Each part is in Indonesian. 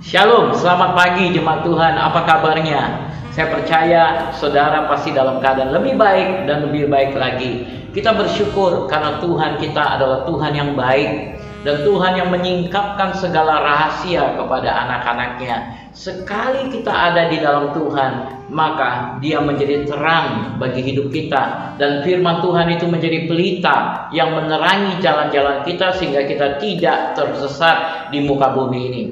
Shalom, selamat pagi jemaat Tuhan, apa kabarnya? Saya percaya saudara pasti dalam keadaan lebih baik dan lebih baik lagi. Kita bersyukur karena Tuhan kita adalah Tuhan yang baik dan Tuhan yang menyingkapkan segala rahasia kepada anak-anaknya. Sekali kita ada di dalam Tuhan, maka Dia menjadi terang bagi hidup kita, dan firman Tuhan itu menjadi pelita yang menerangi jalan-jalan kita sehingga kita tidak tersesat di muka bumi ini.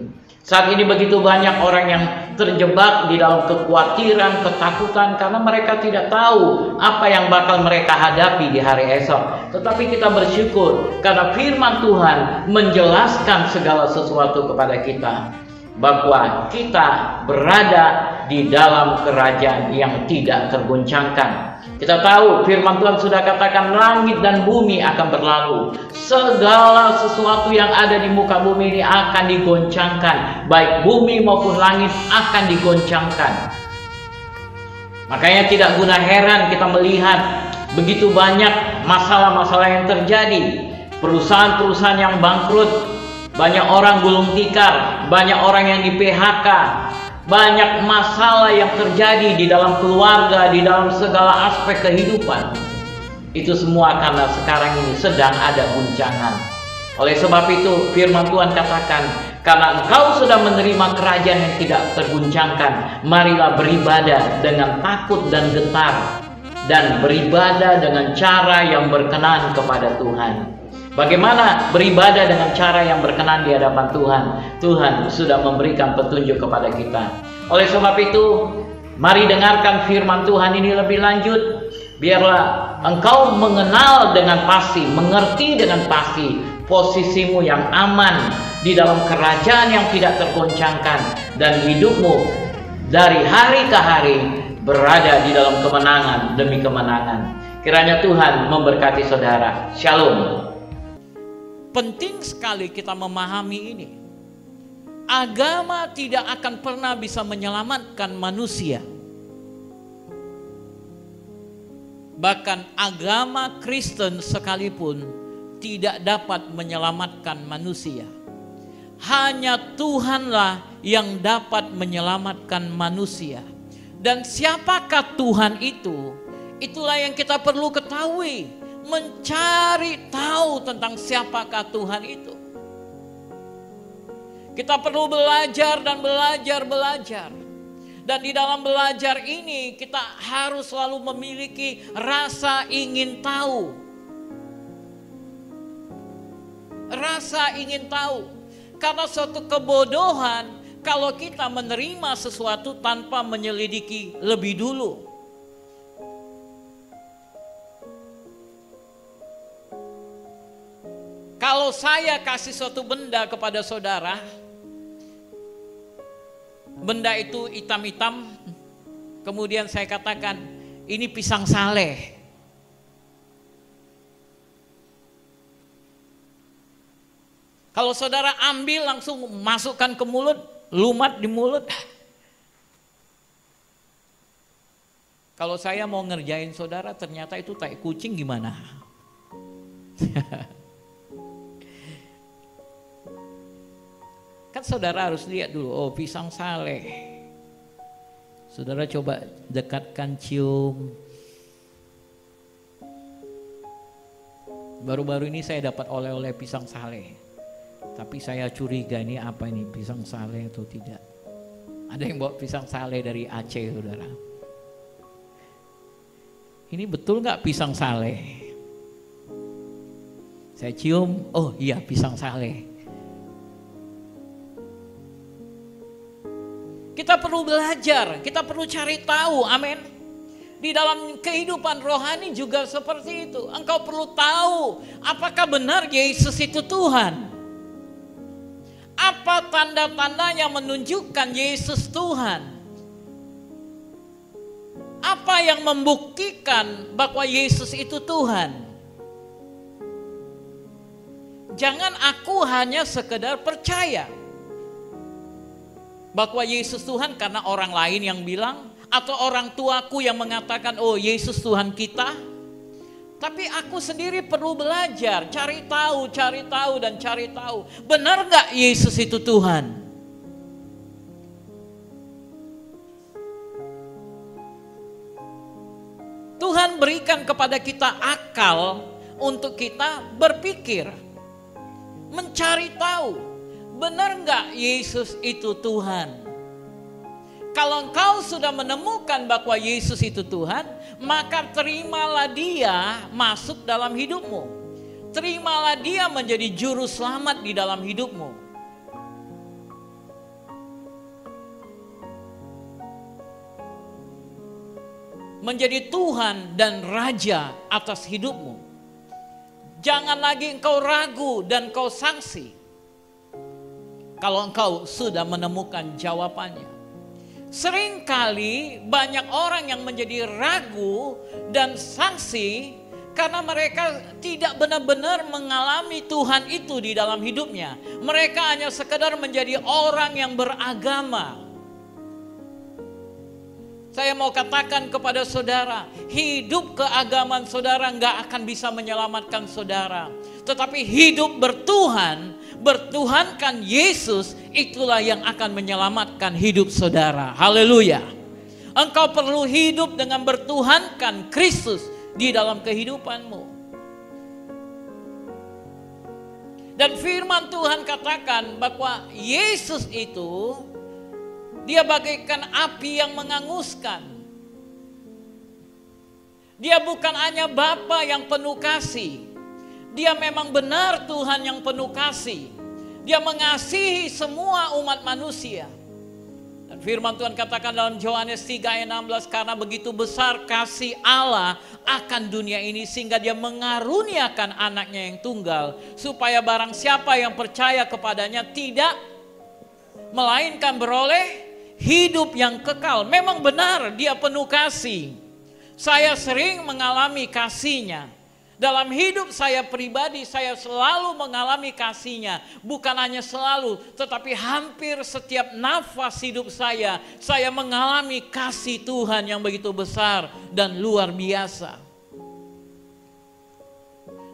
Saat ini begitu banyak orang yang terjebak di dalam kekhawatiran, ketakutan karena mereka tidak tahu apa yang bakal mereka hadapi di hari esok. Tetapi kita bersyukur karena firman Tuhan menjelaskan segala sesuatu kepada kita, bahwa kita berada di dalam kerajaan yang tidak tergoncangkan. Kita tahu firman Tuhan sudah katakan langit dan bumi akan berlalu. Segala sesuatu yang ada di muka bumi ini akan digoncangkan. Baik bumi maupun langit akan digoncangkan. Makanya tidak guna heran kita melihat begitu banyak masalah-masalah yang terjadi. Perusahaan-perusahaan yang bangkrut, banyak orang gulung tikar, banyak orang yang di PHK, banyak masalah yang terjadi di dalam keluarga, di dalam segala aspek kehidupan. Itu semua karena sekarang ini sedang ada guncangan. Oleh sebab itu firman Tuhan katakan, karena engkau sudah menerima kerajaan yang tidak terguncangkan, marilah beribadah dengan takut dan getar, dan beribadah dengan cara yang berkenan kepada Tuhan. Bagaimana beribadah dengan cara yang berkenan di hadapan Tuhan? Tuhan sudah memberikan petunjuk kepada kita. Oleh sebab itu, mari dengarkan firman Tuhan ini lebih lanjut. Biarlah engkau mengenal dengan pasti, mengerti dengan pasti posisimu yang aman di dalam kerajaan yang tidak tergoncangkan, dan hidupmu dari hari ke hari berada di dalam kemenangan demi kemenangan. Kiranya Tuhan memberkati saudara. Shalom. Penting sekali kita memahami ini. Agama tidak akan pernah bisa menyelamatkan manusia. Bahkan agama Kristen sekalipun tidak dapat menyelamatkan manusia. Hanya Tuhanlah yang dapat menyelamatkan manusia. Dan siapakah Tuhan itu? Itulah yang kita perlu ketahui. Mencari tahu tentang siapakah Tuhan itu. Kita perlu belajar dan belajar. Dan di dalam belajar ini kita harus selalu memiliki rasa ingin tahu. Rasa ingin tahu. Karena suatu kebodohan kalau kita menerima sesuatu tanpa menyelidiki lebih dulu. Kalau saya kasih suatu benda kepada saudara, benda itu hitam-hitam, kemudian saya katakan, ini pisang saleh. Kalau saudara ambil langsung masukkan ke mulut, lumat di mulut. Kalau saya mau ngerjain saudara, ternyata itu tai kucing, gimana? Kan saudara harus lihat dulu, oh pisang saleh. Saudara coba dekatkan, cium. Baru-baru ini saya dapat oleh-oleh pisang saleh. Tapi saya curiga ini apa ini, pisang saleh atau tidak. Ada yang bawa pisang saleh dari Aceh, saudara. Ini betul nggak pisang saleh? Saya cium, oh iya pisang saleh. Kita perlu belajar, kita perlu cari tahu, amin. Di dalam kehidupan rohani juga seperti itu. Engkau perlu tahu apakah benar Yesus itu Tuhan. Apa tanda-tandanya menunjukkan Yesus Tuhan? Apa yang membuktikan bahwa Yesus itu Tuhan? Jangan aku hanya sekedar percaya bahwa Yesus Tuhan karena orang lain yang bilang, atau orang tuaku yang mengatakan, oh Yesus Tuhan kita. Tapi aku sendiri perlu belajar, cari tahu dan cari tahu. Benar gak Yesus itu Tuhan? Tuhan berikan kepada kita akal untuk kita berpikir, mencari tahu, benar nggak Yesus itu Tuhan? Kalau engkau sudah menemukan bahwa Yesus itu Tuhan, maka terimalah Dia masuk dalam hidupmu. Terimalah Dia menjadi juru selamat di dalam hidupmu. Menjadi Tuhan dan Raja atas hidupmu. Jangan lagi engkau ragu dan engkau sangsi. Kalau engkau sudah menemukan jawabannya. Seringkali banyak orang yang menjadi ragu dan sangsi karena mereka tidak benar-benar mengalami Tuhan itu di dalam hidupnya. Mereka hanya sekedar menjadi orang yang beragama. Saya mau katakan kepada saudara, hidup keagamaan saudara nggak akan bisa menyelamatkan saudara. Tetapi hidup bertuhan, bertuhankan Yesus, itulah yang akan menyelamatkan hidup saudara. Haleluya. Engkau perlu hidup dengan bertuhankan Kristus di dalam kehidupanmu. Dan firman Tuhan katakan bahwa Yesus itu Dia bagaikan api yang menghanguskan. Dia bukan hanya Bapa yang penuh kasih. Dia memang benar Tuhan yang penuh kasih. Dia mengasihi semua umat manusia. Dan firman Tuhan katakan dalam Yohanes 3 ayat 16, karena begitu besar kasih Allah akan dunia ini sehingga Dia mengaruniakan anaknya yang tunggal, supaya barang siapa yang percaya kepadanya tidak melainkan beroleh hidup yang kekal. Memang benar Dia penuh kasih. Saya sering mengalami kasih-Nya. Dalam hidup saya pribadi, saya selalu mengalami kasih-Nya. Bukan hanya selalu, tetapi hampir setiap nafas hidup saya mengalami kasih Tuhan yang begitu besar dan luar biasa.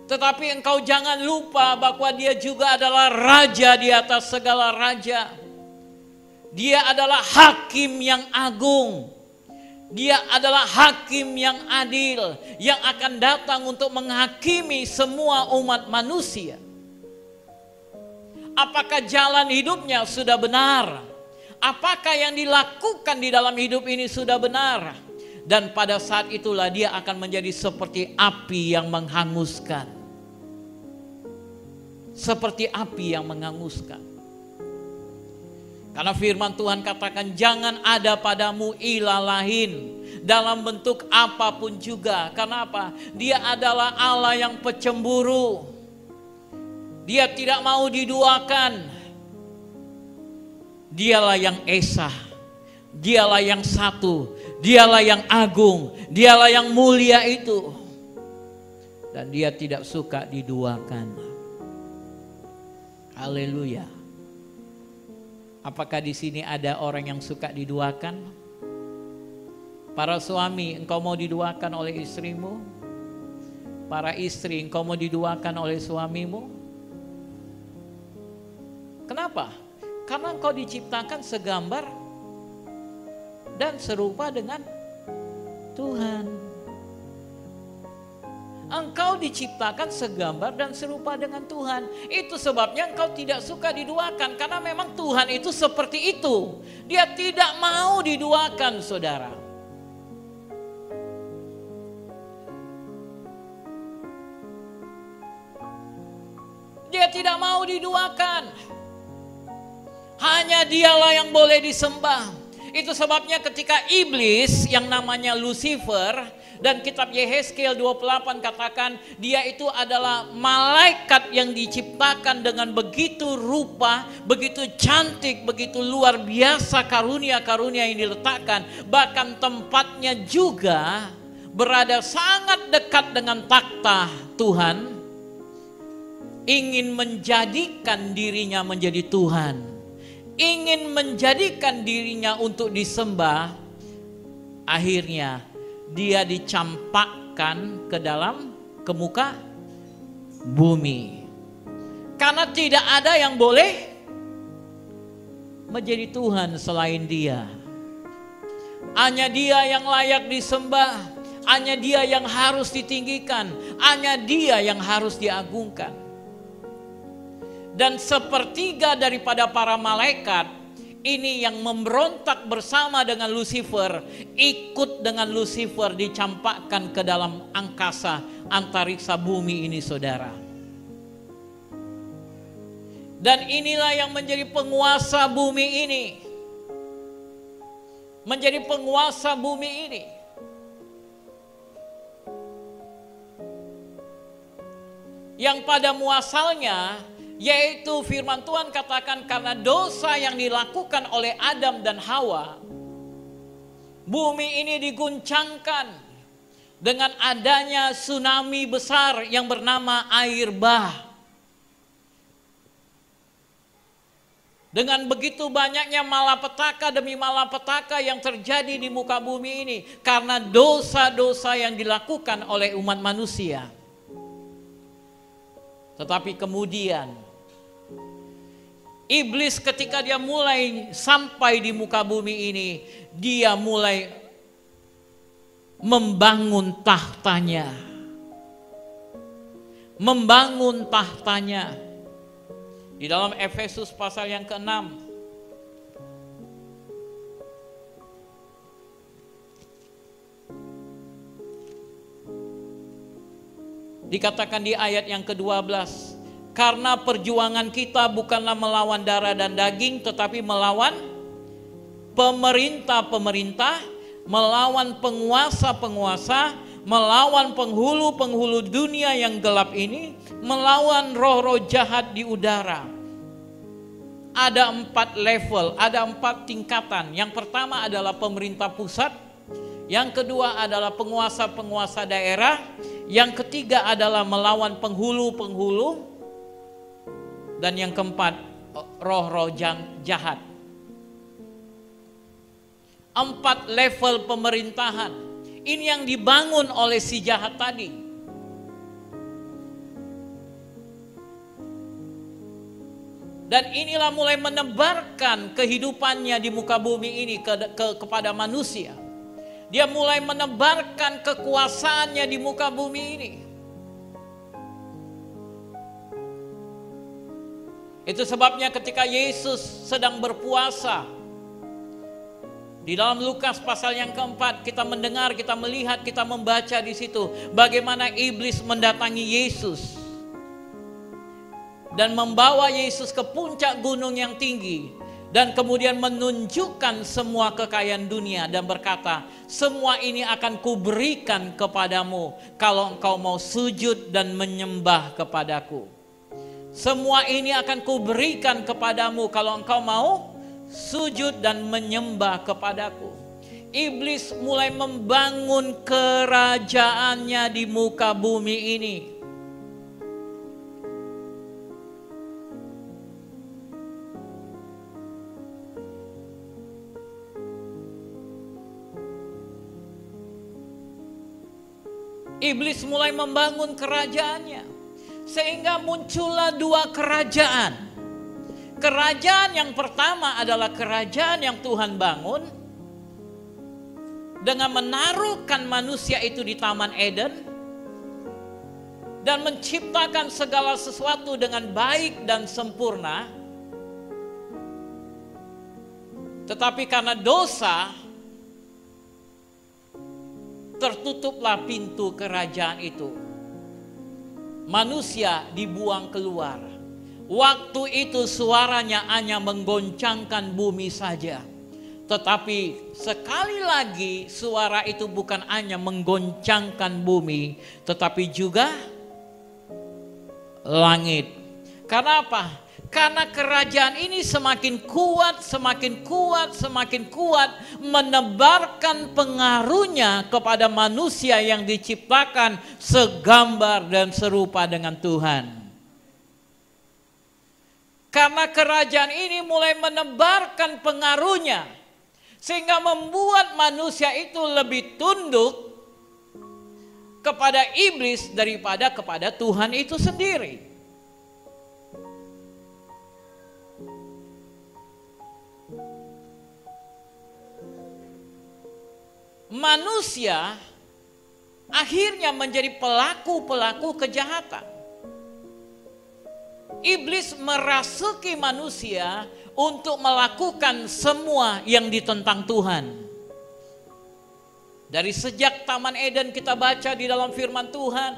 Tetapi engkau jangan lupa bahwa Dia juga adalah Raja di atas segala raja. Dia adalah hakim yang agung. Dia adalah hakim yang adil, yang akan datang untuk menghakimi semua umat manusia. Apakah jalan hidupnya sudah benar? Apakah yang dilakukan di dalam hidup ini sudah benar? Dan pada saat itulah dia akan menjadi seperti api yang menghanguskan. Seperti api yang menghanguskan. Karena firman Tuhan katakan jangan ada padamu ilah lain dalam bentuk apapun juga. Kenapa? Dia adalah Allah yang pecemburu. Dia tidak mau diduakan. Dialah yang esa. Dialah yang satu. Dialah yang agung. Dialah yang mulia itu. Dan Dia tidak suka diduakan. Haleluya. Apakah di sini ada orang yang suka diduakan? Para suami, engkau mau diduakan oleh istrimu? Para istri, engkau mau diduakan oleh suamimu? Kenapa? Karena engkau diciptakan segambar dan serupa dengan Tuhan. Engkau diciptakan segambar dan serupa dengan Tuhan. Itu sebabnya engkau tidak suka diduakan. Karena memang Tuhan itu seperti itu. Dia tidak mau diduakan, saudara. Dia tidak mau diduakan. Hanya Dialah yang boleh disembah. Itu sebabnya ketika iblis yang namanya Lucifer, dan kitab Yehezkiel 28 katakan dia itu adalah malaikat yang diciptakan dengan begitu rupa, begitu cantik, begitu luar biasa karunia-karunia yang diletakkan. Bahkan tempatnya juga berada sangat dekat dengan takhta Tuhan. Ingin menjadikan dirinya menjadi Tuhan. Ingin menjadikan dirinya untuk disembah. Akhirnya dia dicampakkan ke muka bumi. Karena tidak ada yang boleh menjadi Tuhan selain Dia. Hanya Dia yang layak disembah. hanya Dia yang harus ditinggikan, hanya Dia yang harus diagungkan. Dan sepertiga daripada para malaikat ini yang memberontak bersama dengan Lucifer, ikut dengan Lucifer dicampakkan ke dalam angkasa antariksa bumi ini, saudara. Dan inilah yang menjadi penguasa bumi ini. Menjadi penguasa bumi ini. Yang pada muasalnya, yaitu firman Tuhan katakan karena dosa yang dilakukan oleh Adam dan Hawa, bumi ini diguncangkan dengan adanya tsunami besar yang bernama air bah. Dengan begitu banyaknya malapetaka demi malapetaka yang terjadi di muka bumi ini karena dosa-dosa yang dilakukan oleh umat manusia. Tetapi kemudian iblis ketika dia mulai sampai di muka bumi ini, dia mulai membangun tahtanya. Membangun tahtanya. Di dalam Efesus pasal yang ke-6 dikatakan di ayat yang ke-12, karena perjuangan kita bukanlah melawan darah dan daging, tetapi melawan pemerintah-pemerintah, melawan penguasa-penguasa, melawan penghulu-penghulu dunia yang gelap ini, melawan roh-roh jahat di udara. Ada 4 level, ada 4 tingkatan. Yang pertama adalah pemerintah pusat, yang kedua adalah penguasa-penguasa daerah, yang ketiga adalah melawan penghulu-penghulu, dan yang keempat roh-roh jahat. 4 level pemerintahan. Ini yang dibangun oleh si jahat tadi. Dan inilah mulai menebarkan kehidupannya di muka bumi ini kepada manusia. Dia mulai menebarkan kekuasaannya di muka bumi ini. Itu sebabnya ketika Yesus sedang berpuasa, di dalam Lukas pasal yang ke-4 kita mendengar, kita melihat, kita membaca di situ bagaimana iblis mendatangi Yesus dan membawa Yesus ke puncak gunung yang tinggi dan kemudian menunjukkan semua kekayaan dunia dan berkata, semua ini akan kuberikan kepadamu kalau engkau mau sujud dan menyembah kepadaku. Semua ini akan kuberikan kepadamu kalau engkau mau sujud dan menyembah kepadaku. Iblis mulai membangun kerajaannya di muka bumi ini. Iblis mulai membangun kerajaannya. Sehingga muncullah 2 kerajaan. Kerajaan yang pertama adalah kerajaan yang Tuhan bangun dengan menaruhkan manusia itu di Taman Eden dan menciptakan segala sesuatu dengan baik dan sempurna. Tetapi karena dosa, tertutuplah pintu kerajaan itu. Manusia dibuang keluar. Waktu itu suaranya hanya menggoncangkan bumi saja. Tetapi sekali lagi suara itu bukan hanya menggoncangkan bumi, tetapi juga langit. Karena apa? Karena kerajaan ini semakin kuat, semakin kuat, semakin kuat, menebarkan pengaruhnya kepada manusia yang diciptakan segambar dan serupa dengan Tuhan. Karena kerajaan ini mulai menebarkan pengaruhnya, sehingga membuat manusia itu lebih tunduk kepada iblis daripada kepada Tuhan itu sendiri. Manusia akhirnya menjadi pelaku-pelaku kejahatan. Iblis merasuki manusia untuk melakukan semua yang ditentang Tuhan. Dari sejak Taman Eden kita baca di dalam firman Tuhan,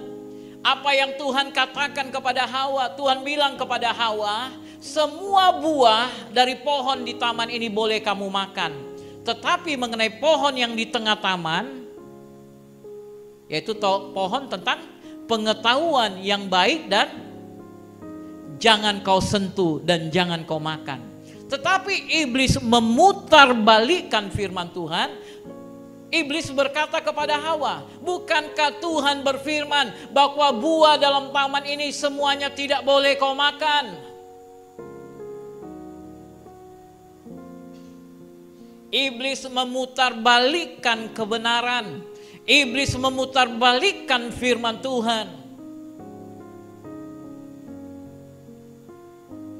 apa yang Tuhan katakan kepada Hawa, Tuhan bilang kepada Hawa, semua buah dari pohon di taman ini boleh kamu makan. Tetapi mengenai pohon yang di tengah taman, yaitu pohon tentang pengetahuan yang baik dan jangan kau sentuh dan jangan kau makan. Tetapi iblis memutarbalikkan firman Tuhan. Iblis berkata kepada Hawa, bukankah Tuhan berfirman bahwa buah dalam taman ini semuanya tidak boleh kau makan? Iblis memutarbalikkan kebenaran. Iblis memutarbalikkan firman Tuhan.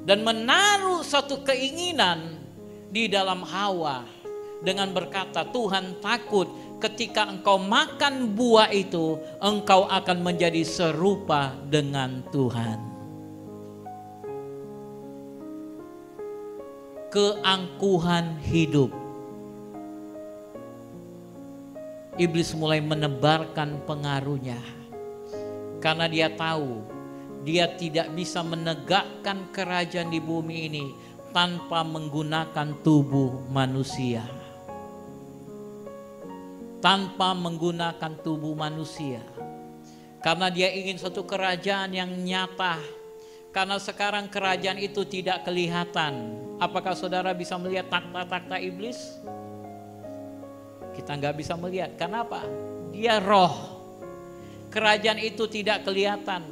Dan menaruh satu keinginan di dalam Hawa. Dengan berkata, Tuhan takut ketika engkau makan buah itu, engkau akan menjadi serupa dengan Tuhan. Keangkuhan hidup. Iblis mulai menebarkan pengaruhnya. Karena dia tahu, dia tidak bisa menegakkan kerajaan di bumi ini tanpa menggunakan tubuh manusia. Tanpa menggunakan tubuh manusia. Karena dia ingin suatu kerajaan yang nyata. Karena sekarang kerajaan itu tidak kelihatan. Apakah saudara bisa melihat takhta-takhta iblis? Kita nggak bisa melihat. Kenapa? Dia roh. Kerajaan itu tidak kelihatan.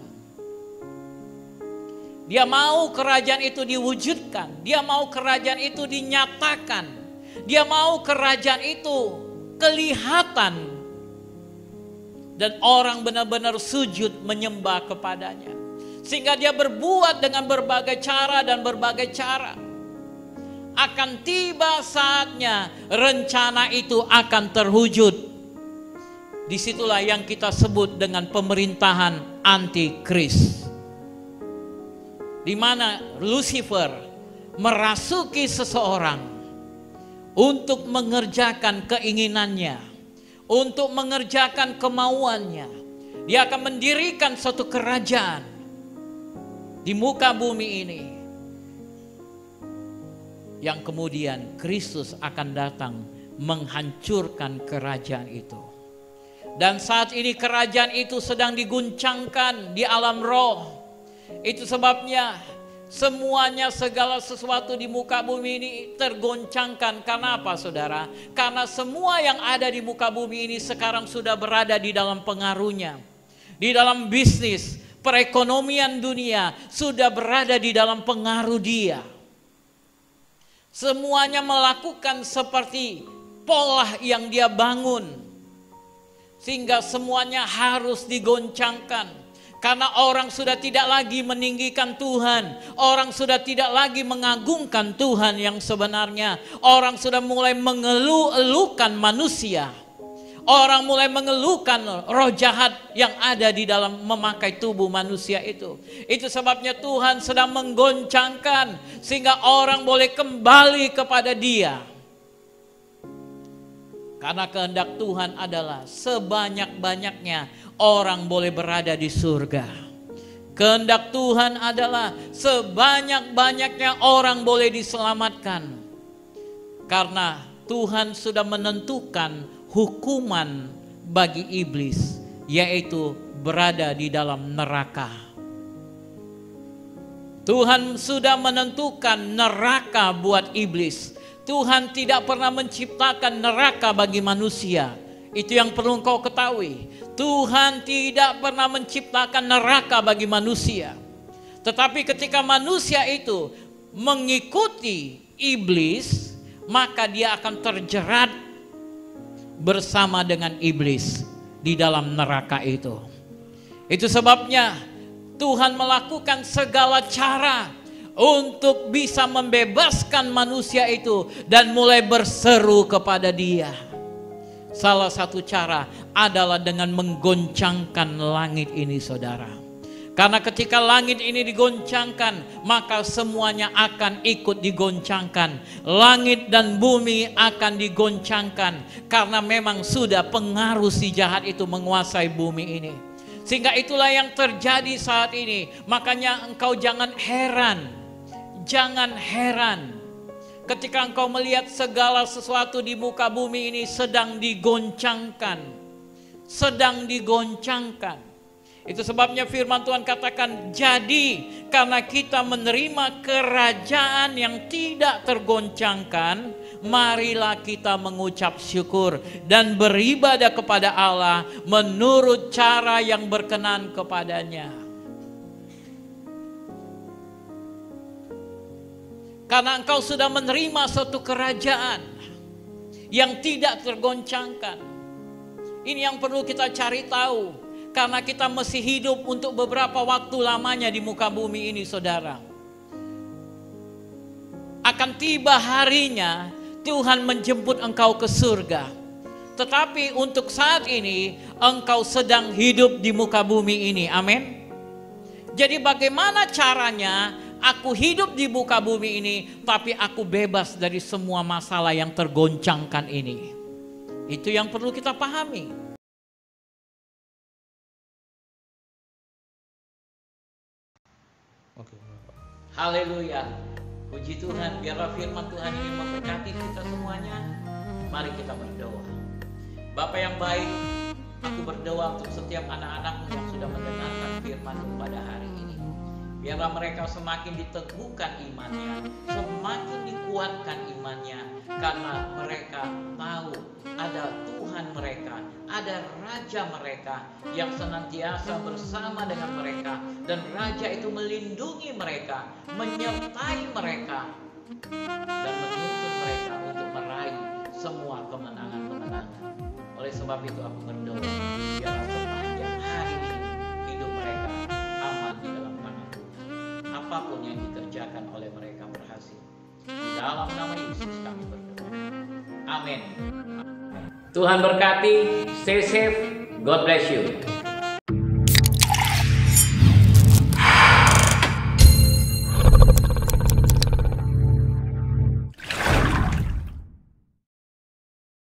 Dia mau kerajaan itu diwujudkan. Dia mau kerajaan itu dinyatakan. Dia mau kerajaan itu kelihatan dan orang benar-benar sujud menyembah kepadanya, sehingga dia berbuat dengan berbagai cara dan berbagai cara. Akan tiba saatnya rencana itu akan terwujud. Disitulah yang kita sebut dengan pemerintahan antikris, di mana Lucifer merasuki seseorang untuk mengerjakan keinginannya, untuk mengerjakan kemauannya. Dia akan mendirikan suatu kerajaan di muka bumi ini, yang kemudian Kristus akan datang menghancurkan kerajaan itu. Dan saat ini kerajaan itu sedang diguncangkan di alam roh. Itu sebabnya semuanya, segala sesuatu di muka bumi ini tergoncangkan. Karena apa, saudara? Karena semua yang ada di muka bumi ini sekarang sudah berada di dalam pengaruhnya. Di dalam bisnis, perekonomian dunia sudah berada di dalam pengaruh dia. Semuanya melakukan seperti pola yang dia bangun. Sehingga semuanya harus digoncangkan. Karena orang sudah tidak lagi meninggikan Tuhan. Orang sudah tidak lagi mengagungkan Tuhan yang sebenarnya. Orang sudah mulai mengeluh-elukan manusia. Orang mulai mengeluhkan roh jahat yang ada di dalam memakai tubuh manusia itu. Itu sebabnya Tuhan sedang menggoncangkan sehingga orang boleh kembali kepada Dia. Karena kehendak Tuhan adalah sebanyak-banyaknya orang boleh berada di surga. Kehendak Tuhan adalah sebanyak-banyaknya orang boleh diselamatkan. Karena Tuhan sudah menentukan hukuman bagi iblis, yaitu berada di dalam neraka. Tuhan sudah menentukan neraka buat iblis. Tuhan tidak pernah menciptakan neraka bagi manusia. Itu yang perlu kau ketahui. Tuhan tidak pernah menciptakan neraka bagi manusia. Tetapi ketika manusia itu mengikuti iblis, maka dia akan terjerat bersama dengan iblis di dalam neraka itu. Itu sebabnya Tuhan melakukan segala cara untuk bisa membebaskan manusia itu dan mulai berseru kepada Dia. Salah satu cara adalah dengan menggoncangkan langit ini, saudara. Karena ketika langit ini digoncangkan, maka semuanya akan ikut digoncangkan. Langit dan bumi akan digoncangkan, karena memang sudah pengaruh si jahat itu menguasai bumi ini. Sehingga itulah yang terjadi saat ini. Makanya engkau jangan heran ketika engkau melihat segala sesuatu di muka bumi ini sedang digoncangkan. Itu sebabnya firman Tuhan katakan, jadi karena kita menerima kerajaan yang tidak tergoncangkan, marilah kita mengucap syukur dan beribadah kepada Allah menurut cara yang berkenan kepadanya. Karena engkau sudah menerima suatu kerajaan yang tidak tergoncangkan. Ini yang perlu kita cari tahu. Karena kita masih hidup untuk beberapa waktu lamanya di muka bumi ini, saudara. Akan tiba harinya Tuhan menjemput engkau ke surga. Tetapi untuk saat ini engkau sedang hidup di muka bumi ini. Amin. Jadi bagaimana caranya aku hidup di muka bumi ini, tapi aku bebas dari semua masalah yang tergoncangkan ini? Itu yang perlu kita pahami. Haleluya. Puji Tuhan, biarlah firman Tuhan ini memberkati kita semuanya. Mari kita berdoa. Bapa yang baik, aku berdoa untuk setiap anak-anakmu yang sudah mendengarkan firman-Mu pada hari ini. Biarlah mereka semakin diteguhkan imannya, semakin dikuatkan imannya, karena mereka tahu ada Tuhan mereka, ada Raja mereka yang senantiasa bersama dengan mereka, dan Raja itu melindungi mereka, menyertai mereka, dan menuntun mereka untuk meraih semua kemenangan-kemenangan. Oleh sebab itu aku berdoa, biarlah sepanjang hari ini hidup mereka aman di dalam tangan Tuhan. Apapun yang dikerjakan oleh mereka berhasil. Di dalam nama Yesus kami berdoa. Amin. Tuhan berkati. Stay safe. God bless you.